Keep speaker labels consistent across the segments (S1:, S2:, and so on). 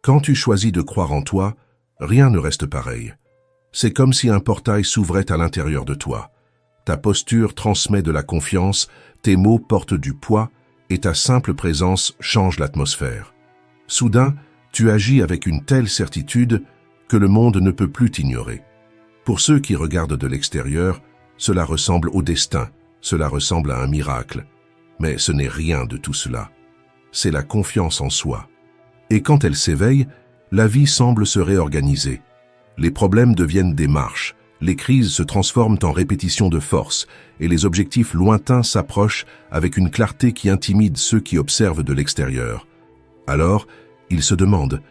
S1: Quand tu choisis de croire en toi, rien ne reste pareil. C'est comme si un portail s'ouvrait à l'intérieur de toi. Ta posture transmet de la confiance, tes mots portent du poids et ta simple présence change l'atmosphère. Soudain, tu agis avec une telle certitude que le monde ne peut plus t'ignorer. Pour ceux qui regardent de l'extérieur, cela ressemble au destin, cela ressemble à un miracle. Mais ce n'est rien de tout cela. C'est la confiance en soi. Et quand elle s'éveille, la vie semble se réorganiser. Les problèmes deviennent des marches, les crises se transforment en répétitions de force, et les objectifs lointains s'approchent avec une clarté qui intimide ceux qui observent de l'extérieur. Alors, ils se demandent,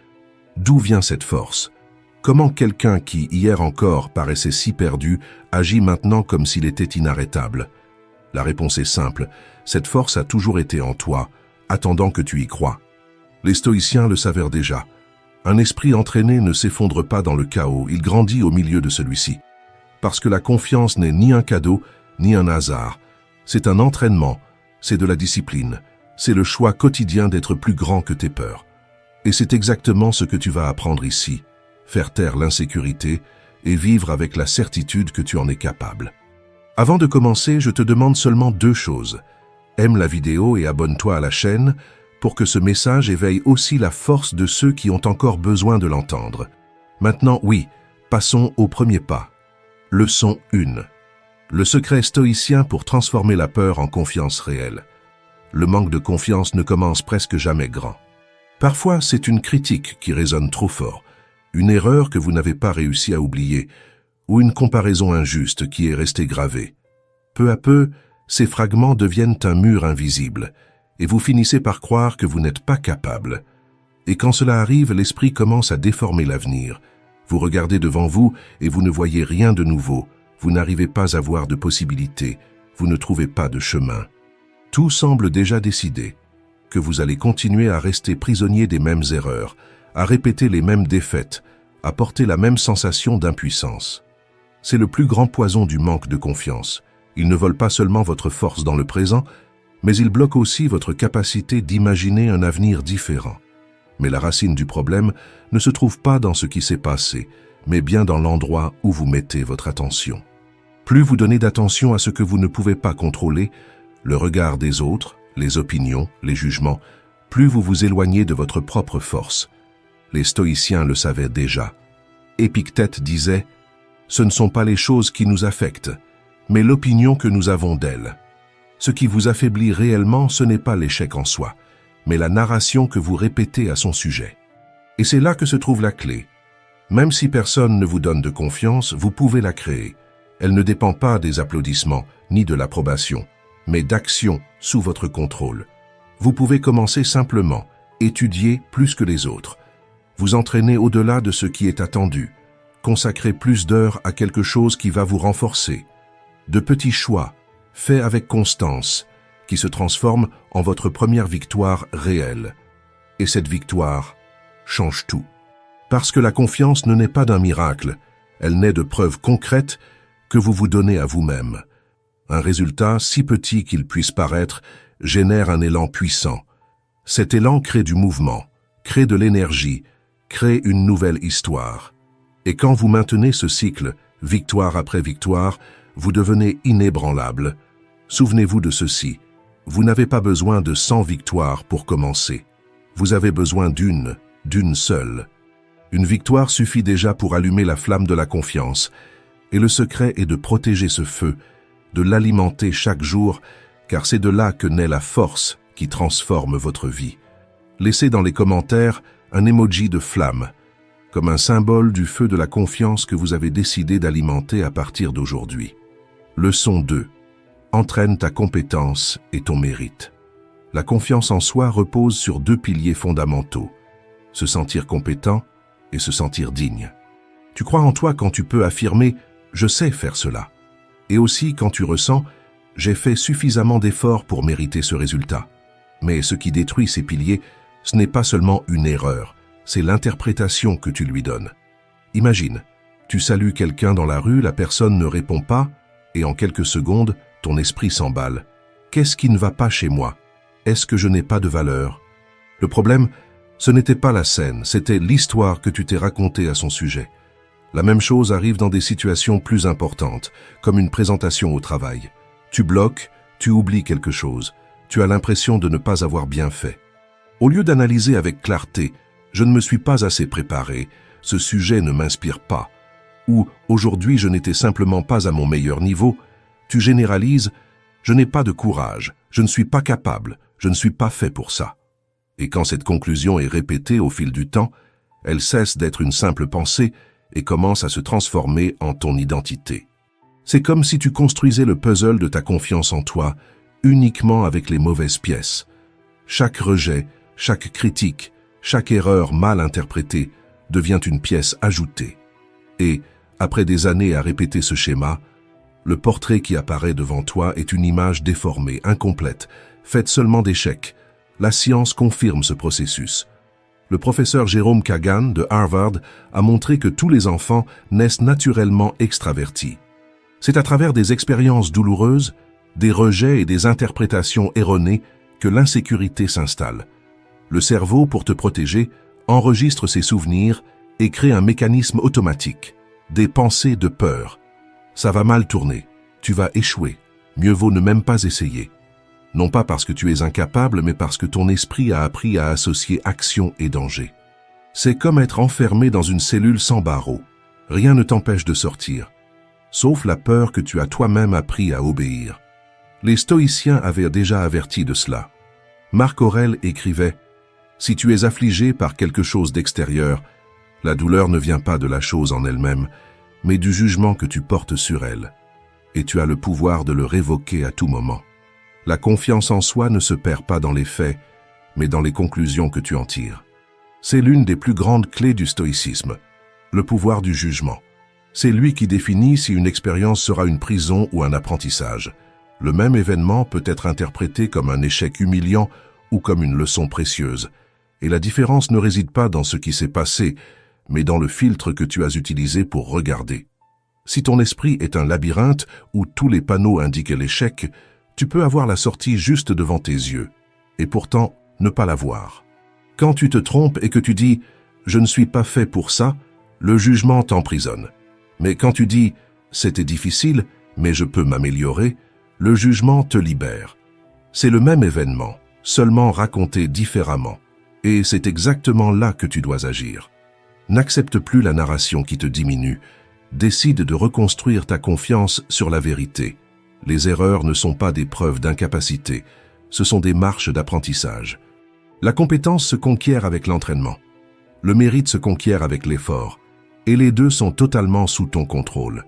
S1: d'où vient cette force ? Comment quelqu'un qui, hier encore, paraissait si perdu, agit maintenant comme s'il était inarrêtable ? La réponse est simple, cette force a toujours été en toi, attendant que tu y crois. Les stoïciens le s'avèrent déjà. Un esprit entraîné ne s'effondre pas dans le chaos, il grandit au milieu de celui-ci. Parce que la confiance n'est ni un cadeau, ni un hasard. C'est un entraînement, c'est de la discipline, c'est le choix quotidien d'être plus grand que tes peurs. Et c'est exactement ce que tu vas apprendre ici, faire taire l'insécurité et vivre avec la certitude que tu en es capable. Avant de commencer, je te demande seulement 2 choses. Aime la vidéo et abonne-toi à la chaîne pour que ce message éveille aussi la force de ceux qui ont encore besoin de l'entendre. Maintenant, oui, passons au premier pas. Leçon 1. Le secret stoïcien pour transformer la peur en confiance réelle. Le manque de confiance ne commence presque jamais grand. Parfois, c'est une critique qui résonne trop fort, une erreur que vous n'avez pas réussi à oublier, ou une comparaison injuste qui est restée gravée. Peu à peu, ces fragments deviennent un mur invisible, et vous finissez par croire que vous n'êtes pas capable. Et quand cela arrive, l'esprit commence à déformer l'avenir. Vous regardez devant vous et vous ne voyez rien de nouveau. Vous n'arrivez pas à voir de possibilités. Vous ne trouvez pas de chemin. Tout semble déjà décidé, que vous allez continuer à rester prisonnier des mêmes erreurs, à répéter les mêmes défaites, à porter la même sensation d'impuissance. C'est le plus grand poison du manque de confiance. Il ne vole pas seulement votre force dans le présent, mais il bloque aussi votre capacité d'imaginer un avenir différent. Mais la racine du problème ne se trouve pas dans ce qui s'est passé, mais bien dans l'endroit où vous mettez votre attention. Plus vous donnez d'attention à ce que vous ne pouvez pas contrôler, le regard des autres, les opinions, les jugements, plus vous vous éloignez de votre propre force. Les stoïciens le savaient déjà. Épictète disait « Ce ne sont pas les choses qui nous affectent, mais l'opinion que nous avons d'elles. Ce qui vous affaiblit réellement, ce n'est pas l'échec en soi, mais la narration que vous répétez à son sujet. Et c'est là que se trouve la clé. Même si personne ne vous donne de confiance, vous pouvez la créer. Elle ne dépend pas des applaudissements, ni de l'approbation, mais d'actions sous votre contrôle. Vous pouvez commencer simplement, étudier plus que les autres, vous entraîner au-delà de ce qui est attendu, consacrer plus d'heures à quelque chose qui va vous renforcer. De petits choix, faits avec constance, qui se transforment en votre première victoire réelle. Et cette victoire change tout. Parce que la confiance ne naît pas d'un miracle, elle naît de preuves concrètes que vous vous donnez à vous-même. Un résultat, si petit qu'il puisse paraître, génère un élan puissant. Cet élan crée du mouvement, crée de l'énergie, crée une nouvelle histoire. Et quand vous maintenez ce cycle, victoire après victoire, vous devenez inébranlable. Souvenez-vous de ceci, vous n'avez pas besoin de 100 victoires pour commencer. Vous avez besoin d'une seule. Une victoire suffit déjà pour allumer la flamme de la confiance. Et le secret est de protéger ce feu, de l'alimenter chaque jour, car c'est de là que naît la force qui transforme votre vie. Laissez dans les commentaires un emoji de flamme, comme un symbole du feu de la confiance que vous avez décidé d'alimenter à partir d'aujourd'hui. Leçon 2. Entraîne ta compétence et ton mérite. La confiance en soi repose sur 2 piliers fondamentaux, se sentir compétent et se sentir digne. Tu crois en toi quand tu peux affirmer « je sais faire cela » et aussi quand tu ressens « j'ai fait suffisamment d'efforts pour mériter ce résultat ». Mais ce qui détruit ces piliers, ce n'est pas seulement une erreur, c'est l'interprétation que tu lui donnes. Imagine, tu salues quelqu'un dans la rue, la personne ne répond pas et en quelques secondes, ton esprit s'emballe. Qu'est-ce qui ne va pas chez moi? Est-ce que je n'ai pas de valeur? Le problème, Ce n'était pas la scène, c'était l'histoire que tu t'es racontée à son sujet. La même chose arrive dans des situations plus importantes, comme une présentation au travail. Tu bloques, tu oublies quelque chose, tu as l'impression de ne pas avoir bien fait. Au lieu d'analyser avec clarté, je ne me suis pas assez préparé, ce sujet ne m'inspire pas, ou aujourd'hui je n'étais simplement pas à mon meilleur niveau, tu généralises, je n'ai pas de courage, je ne suis pas capable, je ne suis pas fait pour ça. Et quand cette conclusion est répétée au fil du temps, elle cesse d'être une simple pensée et commence à se transformer en ton identité. C'est comme si tu construisais le puzzle de ta confiance en toi uniquement avec les mauvaises pièces. Chaque rejet, chaque critique, chaque erreur mal interprétée devient une pièce ajoutée. Et, après des années à répéter ce schéma, le portrait qui apparaît devant toi est une image déformée, incomplète, faite seulement d'échecs. La science confirme ce processus. Le professeur Jerome Kagan de Harvard a montré que tous les enfants naissent naturellement extravertis. C'est à travers des expériences douloureuses, des rejets et des interprétations erronées que l'insécurité s'installe. Le cerveau, pour te protéger, enregistre ses souvenirs et crée un mécanisme automatique, des pensées de peur. Ça va mal tourner, tu vas échouer, mieux vaut ne même pas essayer. Non pas parce que tu es incapable, mais parce que ton esprit a appris à associer action et danger. C'est comme être enfermé dans une cellule sans barreaux. Rien ne t'empêche de sortir, sauf la peur que tu as toi-même appris à obéir. Les stoïciens avaient déjà averti de cela. Marc Aurèle écrivait « Si tu es affligé par quelque chose d'extérieur, la douleur ne vient pas de la chose en elle-même, mais du jugement que tu portes sur elle, et tu as le pouvoir de le révoquer à tout moment. La confiance en soi ne se perd pas dans les faits, mais dans les conclusions que tu en tires. C'est l'une des plus grandes clés du stoïcisme, le pouvoir du jugement. C'est lui qui définit si une expérience sera une prison ou un apprentissage. Le même événement peut être interprété comme un échec humiliant ou comme une leçon précieuse. Et la différence ne réside pas dans ce qui s'est passé, mais dans le filtre que tu as utilisé pour regarder. Si ton esprit est un labyrinthe où tous les panneaux indiquent l'échec, tu peux avoir la sortie juste devant tes yeux, et pourtant ne pas la voir. Quand tu te trompes et que tu dis « je ne suis pas fait pour ça », le jugement t'emprisonne. Mais quand tu dis « c'était difficile, mais je peux m'améliorer », le jugement te libère. C'est le même événement, seulement raconté différemment, et c'est exactement là que tu dois agir. N'accepte plus la narration qui te diminue, décide de reconstruire ta confiance sur la vérité. Les erreurs ne sont pas des preuves d'incapacité, ce sont des marches d'apprentissage. La compétence se conquiert avec l'entraînement. Le mérite se conquiert avec l'effort. Et les deux sont totalement sous ton contrôle.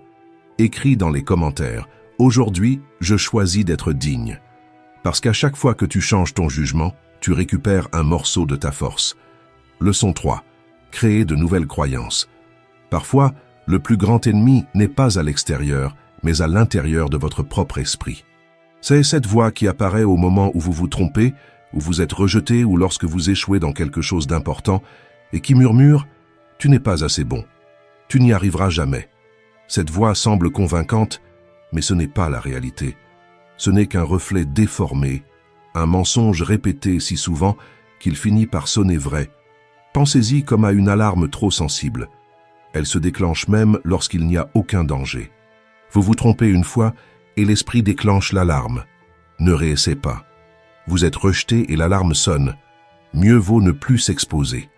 S1: Écris dans les commentaires « Aujourd'hui, je choisis d'être digne ». Parce qu'à chaque fois que tu changes ton jugement, tu récupères un morceau de ta force. Leçon 3. Créer de nouvelles croyances. Parfois, le plus grand ennemi n'est pas à l'extérieur, mais à l'intérieur de votre propre esprit. C'est cette voix qui apparaît au moment où vous vous trompez, où vous êtes rejeté ou lorsque vous échouez dans quelque chose d'important, et qui murmure « Tu n'es pas assez bon. Tu n'y arriveras jamais. » Cette voix semble convaincante, mais ce n'est pas la réalité. Ce n'est qu'un reflet déformé, un mensonge répété si souvent qu'il finit par sonner vrai. Pensez-y comme à une alarme trop sensible. Elle se déclenche même lorsqu'il n'y a aucun danger. Vous vous trompez une fois et l'esprit déclenche l'alarme. Ne réessayez pas. Vous êtes rejeté et l'alarme sonne. Mieux vaut ne plus s'exposer.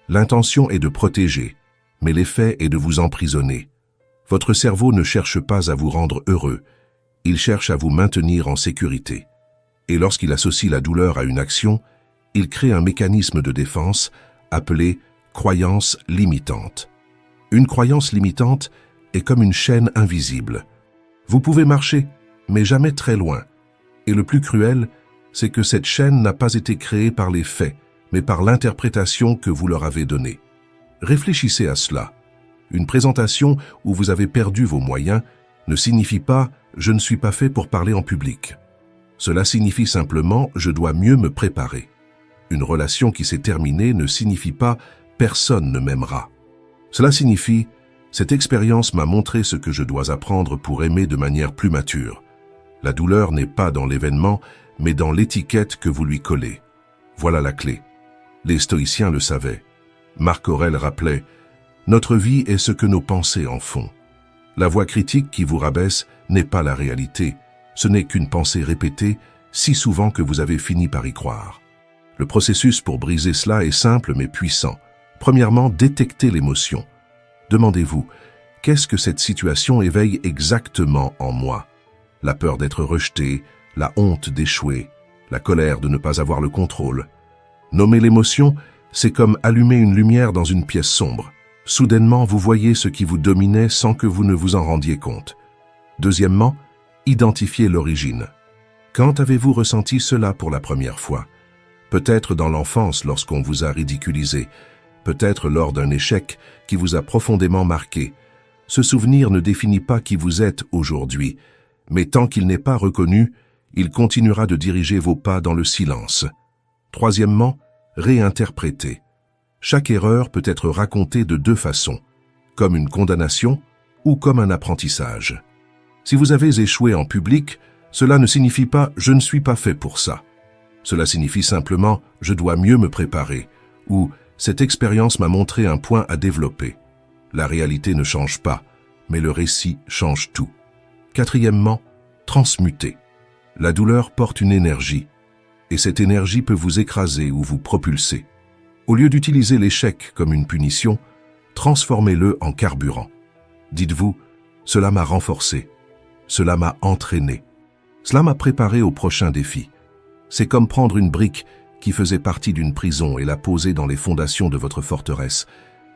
S1: L'intention est de protéger, mais l'effet est de vous emprisonner. Votre cerveau ne cherche pas à vous rendre heureux, il cherche à vous maintenir en sécurité. Et lorsqu'il associe la douleur à une action, il crée un mécanisme de défense appelé croyance limitante. Une croyance limitante est comme une chaîne invisible. Vous pouvez marcher, mais jamais très loin. Et le plus cruel, c'est que cette chaîne n'a pas été créée par les faits, mais par l'interprétation que vous leur avez donnée. Réfléchissez à cela. Une présentation où vous avez perdu vos moyens ne signifie pas « je ne suis pas fait pour parler en public ». Cela signifie simplement « je dois mieux me préparer ». Une relation qui s'est terminée ne signifie pas « personne ne m'aimera ». Cela signifie « cette expérience m'a montré ce que je dois apprendre pour aimer de manière plus mature ». La douleur n'est pas dans l'événement, mais dans l'étiquette que vous lui collez. Voilà la clé. Les stoïciens le savaient. Marc Aurèle rappelait « Notre vie est ce que nos pensées en font ». La voix critique qui vous rabaisse n'est pas la réalité, ce n'est qu'une pensée répétée si souvent que vous avez fini par y croire. Le processus pour briser cela est simple mais puissant. Premièrement, détectez l'émotion. Demandez-vous, qu'est-ce que cette situation éveille exactement en moi? La peur d'être rejeté, la honte d'échouer, la colère de ne pas avoir le contrôle. Nommer l'émotion, c'est comme allumer une lumière dans une pièce sombre. Soudainement, vous voyez ce qui vous dominait sans que vous ne vous en rendiez compte. Deuxièmement, identifiez l'origine. Quand avez-vous ressenti cela pour la première fois? Peut-être dans l'enfance lorsqu'on vous a ridiculisé, peut-être lors d'un échec qui vous a profondément marqué. Ce souvenir ne définit pas qui vous êtes aujourd'hui, mais tant qu'il n'est pas reconnu, il continuera de diriger vos pas dans le silence. Troisièmement, réinterpréter. Chaque erreur peut être racontée de deux façons, comme une condamnation ou comme un apprentissage. Si vous avez échoué en public, cela ne signifie pas « je ne suis pas fait pour ça ». Cela signifie simplement « je dois mieux me préparer » ou « cette expérience m'a montré un point à développer ». La réalité ne change pas, mais le récit change tout. Quatrièmement, transmuter. La douleur porte une énergie, et cette énergie peut vous écraser ou vous propulser. Au lieu d'utiliser l'échec comme une punition, transformez-le en carburant. Dites-vous, cela m'a renforcé, cela m'a entraîné, cela m'a préparé au prochain défi. C'est comme prendre une brique qui faisait partie d'une prison et la poser dans les fondations de votre forteresse.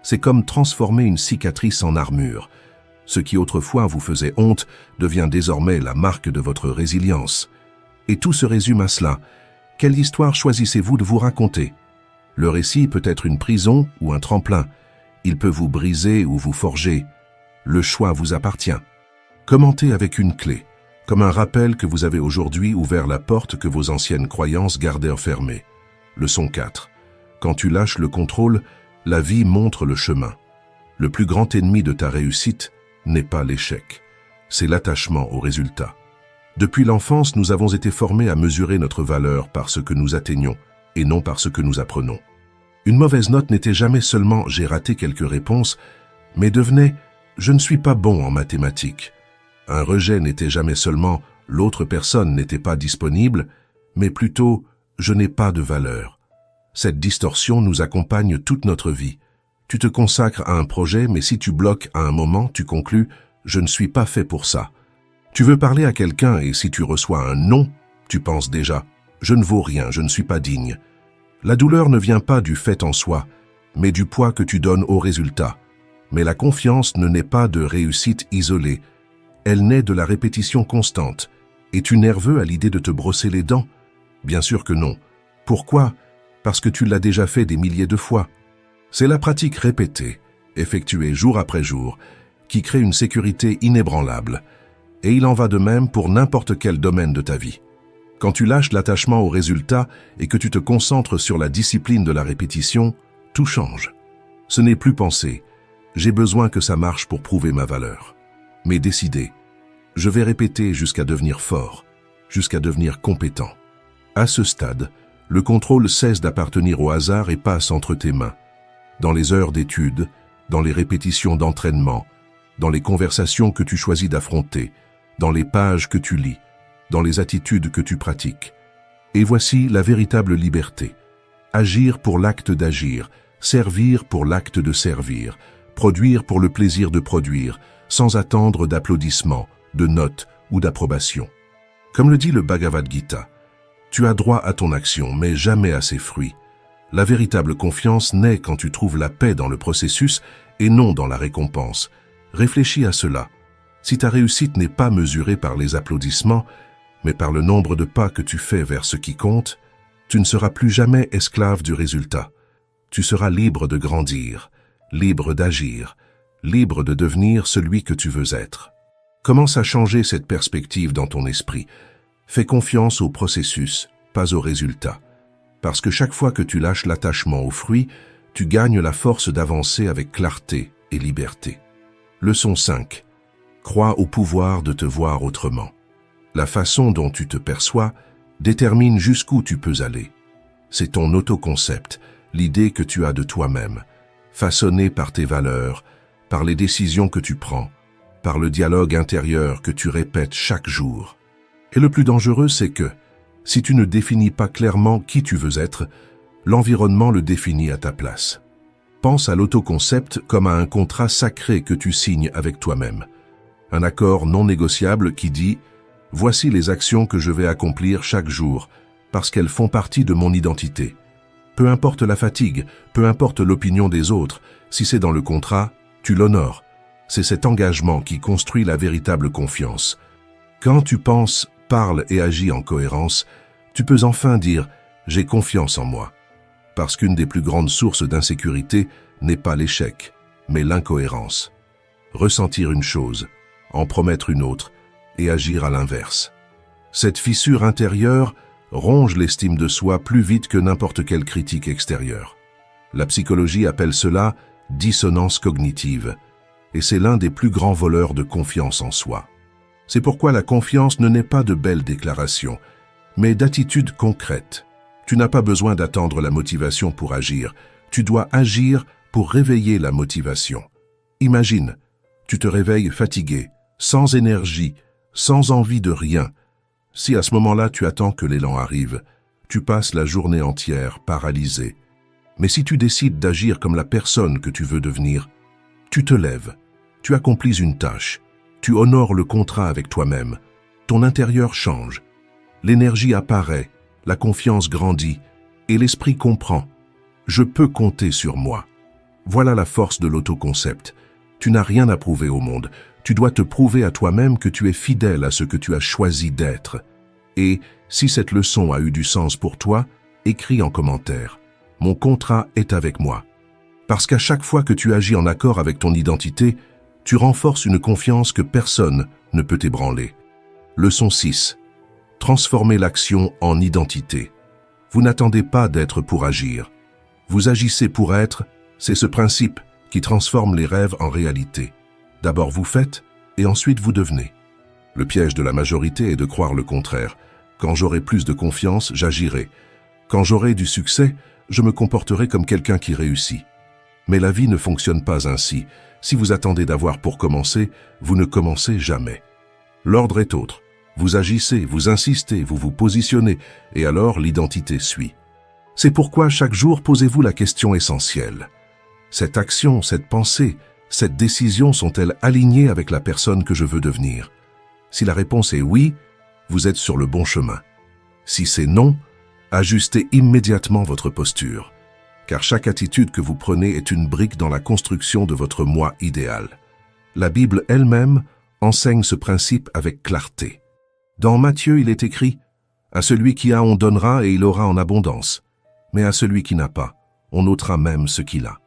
S1: C'est comme transformer une cicatrice en armure. Ce qui autrefois vous faisait honte devient désormais la marque de votre résilience. Et tout se résume à cela. Quelle histoire choisissez-vous de vous raconter? Le récit peut être une prison ou un tremplin. Il peut vous briser ou vous forger. Le choix vous appartient. Commentez avec une clé, comme un rappel que vous avez aujourd'hui ouvert la porte que vos anciennes croyances gardaient fermée. Leçon 4. Quand tu lâches le contrôle, la vie montre le chemin. Le plus grand ennemi de ta réussite n'est pas l'échec, c'est l'attachement au résultat. Depuis l'enfance, nous avons été formés à mesurer notre valeur par ce que nous atteignons et non par ce que nous apprenons. Une mauvaise note n'était jamais seulement « j'ai raté quelques réponses », mais devenait « je ne suis pas bon en mathématiques ». Un rejet n'était jamais seulement « l'autre personne n'était pas disponible », mais plutôt « je n'ai pas de valeur ». Cette distorsion nous accompagne toute notre vie. Tu te consacres à un projet, mais si tu bloques à un moment, tu conclus « je ne suis pas fait pour ça ». Tu veux parler à quelqu'un et si tu reçois un non, tu penses déjà « je ne vaux rien, je ne suis pas digne ». La douleur ne vient pas du fait en soi, mais du poids que tu donnes au résultat. Mais la confiance ne naît pas de réussite isolée. Elle naît de la répétition constante. Es-tu nerveux à l'idée de te brosser les dents? Bien sûr que non. Pourquoi? Parce que tu l'as déjà fait des milliers de fois. C'est la pratique répétée, effectuée jour après jour, qui crée une sécurité inébranlable. Et il en va de même pour n'importe quel domaine de ta vie. Quand tu lâches l'attachement au résultat et que tu te concentres sur la discipline de la répétition, tout change. Ce n'est plus penser « j'ai besoin que ça marche pour prouver ma valeur », mais décider « je vais répéter jusqu'à devenir fort, jusqu'à devenir compétent ». À ce stade, le contrôle cesse d'appartenir au hasard et passe entre tes mains. Dans les heures d'études, dans les répétitions d'entraînement, dans les conversations que tu choisis d'affronter, dans les pages que tu lis, dans les attitudes que tu pratiques. Et voici la véritable liberté. Agir pour l'acte d'agir, servir pour l'acte de servir, produire pour le plaisir de produire, sans attendre d'applaudissements, de notes ou d'approbation. Comme le dit le Bhagavad Gita, tu as droit à ton action, mais jamais à ses fruits. La véritable confiance naît quand tu trouves la paix dans le processus et non dans la récompense. Réfléchis à cela. Si ta réussite n'est pas mesurée par les applaudissements, mais par le nombre de pas que tu fais vers ce qui compte, tu ne seras plus jamais esclave du résultat. Tu seras libre de grandir, libre d'agir, libre de devenir celui que tu veux être. Commence à changer cette perspective dans ton esprit. Fais confiance au processus, pas au résultat. Parce que chaque fois que tu lâches l'attachement au fruit, tu gagnes la force d'avancer avec clarté et liberté. Leçon 5. Crois au pouvoir de te voir autrement. La façon dont tu te perçois détermine jusqu'où tu peux aller. C'est ton autoconcept, l'idée que tu as de toi-même, façonnée par tes valeurs, par les décisions que tu prends, par le dialogue intérieur que tu répètes chaque jour. Et le plus dangereux, c'est que, si tu ne définis pas clairement qui tu veux être, l'environnement le définit à ta place. Pense à l'autoconcept comme à un contrat sacré que tu signes avec toi-même. Un accord non négociable qui dit « Voici les actions que je vais accomplir chaque jour, parce qu'elles font partie de mon identité. » Peu importe la fatigue, peu importe l'opinion des autres, si c'est dans le contrat, tu l'honores. C'est cet engagement qui construit la véritable confiance. Quand tu penses, parles et agis en cohérence, tu peux enfin dire « J'ai confiance en moi ». Parce qu'une des plus grandes sources d'insécurité n'est pas l'échec, mais l'incohérence. Ressentir une chose, en promettre une autre, et agir à l'inverse. Cette fissure intérieure ronge l'estime de soi plus vite que n'importe quelle critique extérieure. La psychologie appelle cela dissonance cognitive, et c'est l'un des plus grands voleurs de confiance en soi. C'est pourquoi la confiance ne naît pas de belles déclarations, mais d'attitudes concrètes. Tu n'as pas besoin d'attendre la motivation pour agir, tu dois agir pour réveiller la motivation. Imagine, tu te réveilles fatigué, sans énergie, sans envie de rien. Si à ce moment-là tu attends que l'élan arrive, tu passes la journée entière paralysé. Mais si tu décides d'agir comme la personne que tu veux devenir, tu te lèves, tu accomplis une tâche, tu honores le contrat avec toi-même, ton intérieur change, l'énergie apparaît, la confiance grandit et l'esprit comprend. Je peux compter sur moi. Voilà la force de l'autoconcept. Tu n'as rien à prouver au monde. Tu dois te prouver à toi-même que tu es fidèle à ce que tu as choisi d'être. Et si cette leçon a eu du sens pour toi, écris en commentaire. Mon contrat est avec moi. Parce qu'à chaque fois que tu agis en accord avec ton identité, tu renforces une confiance que personne ne peut ébranler. Leçon 6. Transformez l'action en identité. Vous n'attendez pas d'être pour agir. Vous agissez pour être, c'est ce principe qui transforme les rêves en réalité. D'abord vous faites, et ensuite vous devenez. Le piège de la majorité est de croire le contraire. Quand j'aurai plus de confiance, j'agirai. Quand j'aurai du succès, je me comporterai comme quelqu'un qui réussit. Mais la vie ne fonctionne pas ainsi. Si vous attendez d'avoir pour commencer, vous ne commencez jamais. L'ordre est autre. Vous agissez, vous insistez, vous vous positionnez, et alors l'identité suit. C'est pourquoi chaque jour posez-vous la question essentielle. Cette action, cette pensée, cette décision sont-elles alignées avec la personne que je veux devenir? Si la réponse est oui, vous êtes sur le bon chemin. Si c'est non, ajustez immédiatement votre posture, car chaque attitude que vous prenez est une brique dans la construction de votre moi idéal. La Bible elle-même enseigne ce principe avec clarté. Dans Matthieu, il est écrit « À celui qui a, on donnera et il aura en abondance. Mais à celui qui n'a pas, on ôtera même ce qu'il a. »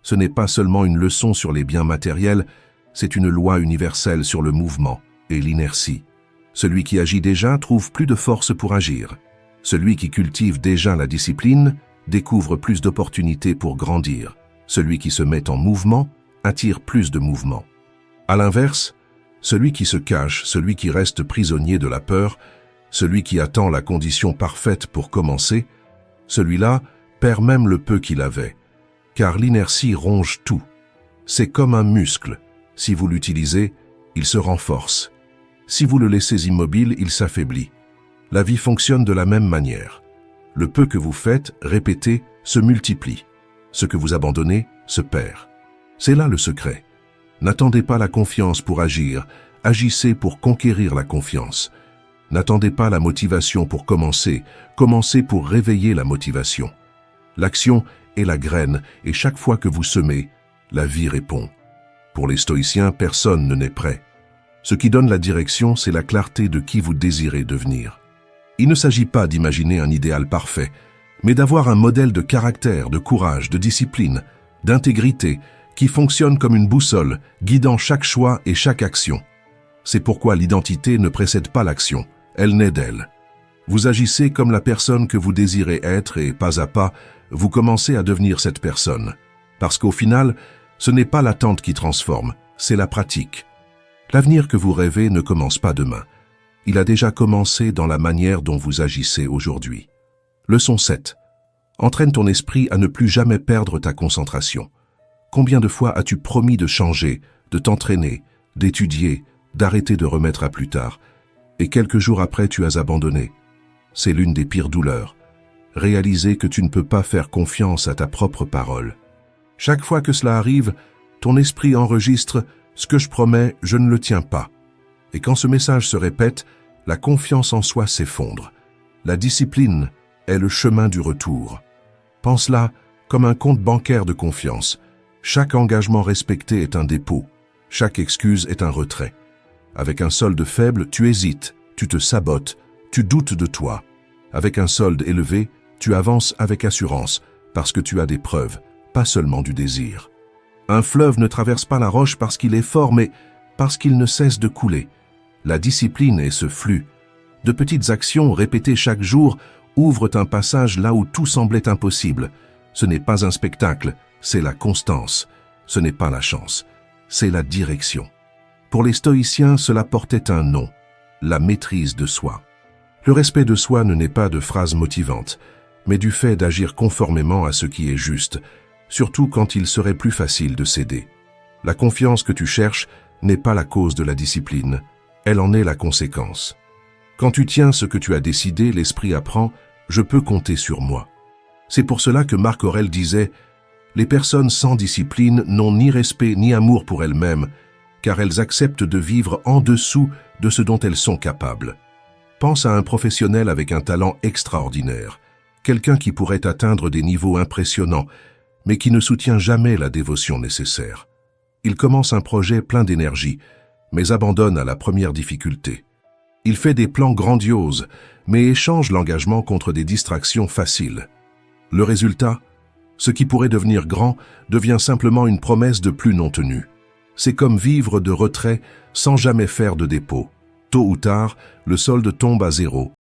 S1: Ce n'est pas seulement une leçon sur les biens matériels, c'est une loi universelle sur le mouvement et l'inertie. Celui qui agit déjà trouve plus de force pour agir. Celui qui cultive déjà la discipline découvre plus d'opportunités pour grandir. Celui qui se met en mouvement attire plus de mouvement. À l'inverse, celui qui se cache, celui qui reste prisonnier de la peur, celui qui attend la condition parfaite pour commencer, celui-là perd même le peu qu'il avait, car l'inertie ronge tout. C'est comme un muscle. Si vous l'utilisez, il se renforce. Si vous le laissez immobile, il s'affaiblit. La vie fonctionne de la même manière. Le peu que vous faites, répétez, se multiplie. Ce que vous abandonnez, se perd. C'est là le secret. N'attendez pas la confiance pour agir, agissez pour conquérir la confiance. N'attendez pas la motivation pour commencer, commencez pour réveiller la motivation. L'action est la graine, et chaque fois que vous semez, la vie répond. Pour les stoïciens, personne ne naît prêt. Ce qui donne la direction, c'est la clarté de qui vous désirez devenir. Il ne s'agit pas d'imaginer un idéal parfait, mais d'avoir un modèle de caractère, de courage, de discipline, d'intégrité, qui fonctionne comme une boussole, guidant chaque choix et chaque action. C'est pourquoi l'identité ne précède pas l'action, elle naît d'elle. Vous agissez comme la personne que vous désirez être et pas à pas, vous commencez à devenir cette personne. Parce qu'au final, ce n'est pas l'attente qui transforme, c'est la pratique. L'avenir que vous rêvez ne commence pas demain. Il a déjà commencé dans la manière dont vous agissez aujourd'hui. Leçon 7. Entraîne ton esprit à ne plus jamais perdre ta concentration. Combien de fois as-tu promis de changer, de t'entraîner, d'étudier, d'arrêter de remettre à plus tard, et quelques jours après tu as abandonné? C'est l'une des pires douleurs. Réaliser que tu ne peux pas faire confiance à ta propre parole. Chaque fois que cela arrive, ton esprit enregistre « ce que je promets, je ne le tiens pas ». Et quand ce message se répète, la confiance en soi s'effondre. La discipline est le chemin du retour. Pense-la comme un compte bancaire de confiance. Chaque engagement respecté est un dépôt. Chaque excuse est un retrait. Avec un solde faible, tu hésites, tu te sabotes, tu doutes de toi. Avec un solde élevé, tu avances avec assurance, parce que tu as des preuves, pas seulement du désir. Un fleuve ne traverse pas la roche parce qu'il est fort, mais parce qu'il ne cesse de couler. La discipline est ce flux. De petites actions répétées chaque jour ouvrent un passage là où tout semblait impossible. Ce n'est pas un spectacle, c'est la constance. Ce n'est pas la chance, c'est la direction. Pour les stoïciens, cela portait un nom, la maîtrise de soi. Le respect de soi ne naît pas de phrases motivantes, mais du fait d'agir conformément à ce qui est juste, surtout quand il serait plus facile de céder. La confiance que tu cherches n'est pas la cause de la discipline, elle en est la conséquence. Quand tu tiens ce que tu as décidé, l'esprit apprend « je peux compter sur moi ». C'est pour cela que Marc Aurèle disait « Les personnes sans discipline n'ont ni respect ni amour pour elles-mêmes, car elles acceptent de vivre en dessous de ce dont elles sont capables. » Pense à un professionnel avec un talent extraordinaire, quelqu'un qui pourrait atteindre des niveaux impressionnants, mais qui ne soutient jamais la dévotion nécessaire. Il commence un projet plein d'énergie, mais abandonne à la première difficulté. Il fait des plans grandioses, mais échange l'engagement contre des distractions faciles. Le résultat, ce qui pourrait devenir grand devient simplement une promesse de plus non tenue. C'est comme vivre de retrait sans jamais faire de dépôt. Tôt ou tard, le solde tombe à zéro